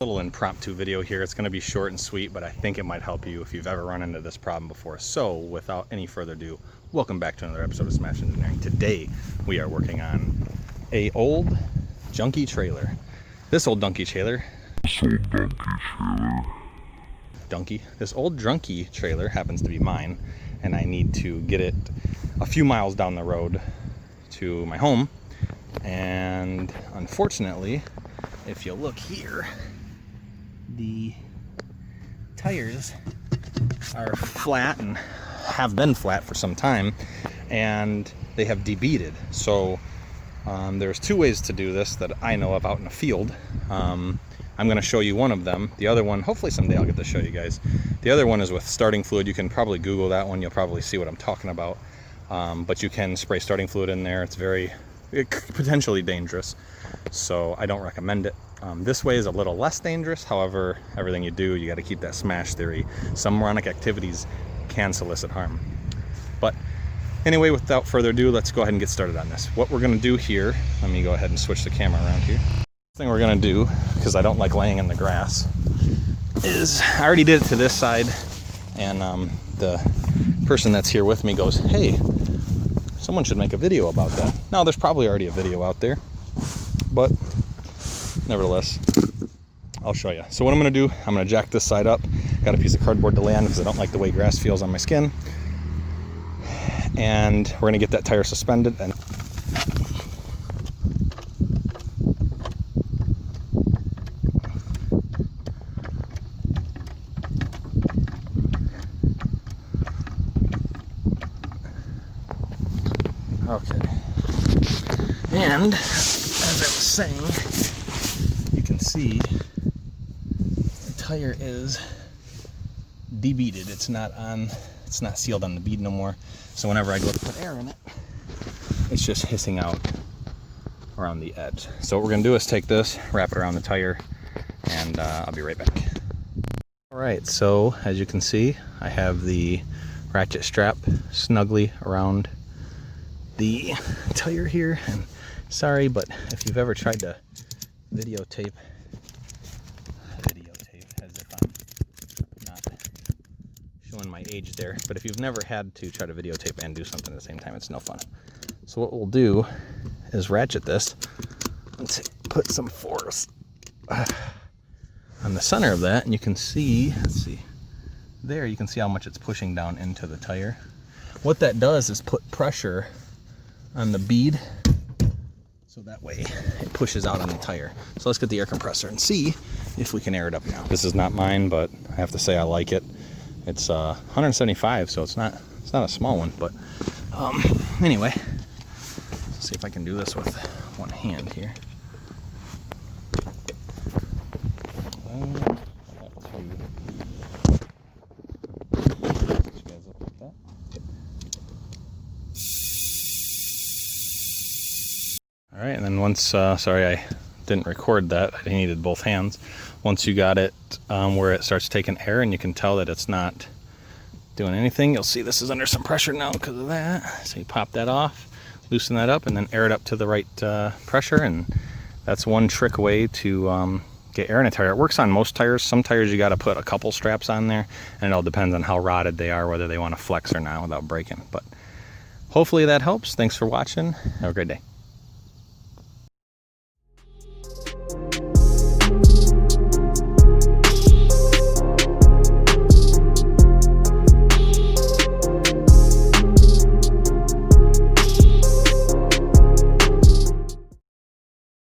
Little impromptu video here. It's going to be short and sweet, but I think it might help you if you've ever run into this problem before. So without any further ado, welcome back to another episode of Smash Engineering. Today we are working on a old junky trailer. This old junky trailer happens to be mine, and I need to get it a few miles down the road to my home. And unfortunately, if you look here, the tires are flat and have been flat for some time, and they have de-beaded. So there's two ways to do this that I know of out in the field. I'm going to show you one of them. The other one, hopefully someday I'll get to show you guys. The other one is with starting fluid. You can probably Google that one. You'll probably see what I'm talking about. But you can spray starting fluid in there. It's potentially dangerous, so I don't recommend it. This way is a little less dangerous. However, everything you do, you got to keep that smash theory. Some moronic activities can solicit harm. But anyway, without further ado, let's go ahead and get started on this. What we're going to do here, let me go ahead and switch the camera around here. The thing we're going to do, because I don't like laying in the grass, is I already did it to this side, and the person that's here with me goes, hey, someone should make a video about that. Now, there's probably already a video out there, but nevertheless, I'll show you. So what I'm going to do, I'm going to jack this side up. Got a piece of cardboard to lay on because I don't like the way grass feels on my skin. And we're going to get that tire suspended. And okay. And as I was saying, you can see the tire is de-beaded. It's not sealed on the bead no more. So whenever I go to put air in it, it's just hissing out around the edge. So what we're gonna do is take this, wrap it around the tire, and I'll be right back. All right, so as you can see, I have the ratchet strap snugly around the tire here. And sorry, but if you've ever tried to videotape as if I'm not showing my age there, but if you've never had to try to videotape and do something at the same time, it's no fun. So what we'll do is ratchet this and put some force on the center of that, and you can see, let's see, there you can see how much it's pushing down into the tire. What that does is put pressure on the bead, so that way it pushes out on the tire. So let's get the air compressor and see if we can air it up now. This is not mine, but I have to say I like it. It's 175, so it's not a small one, but anyway, let's see if I can do this with one hand here. All right, and then once, sorry I didn't record that, I needed both hands. Once you got it where it starts taking air and you can tell that it's not doing anything, you'll see this is under some pressure now because of that. So you pop that off, loosen that up, and then air it up to the right pressure, and that's one trick way to get air in a tire. It works on most tires. Some tires you got to put a couple straps on there, and it all depends on how rotted they are, whether they want to flex or not without breaking. But hopefully that helps. Thanks for watching. Have a great day.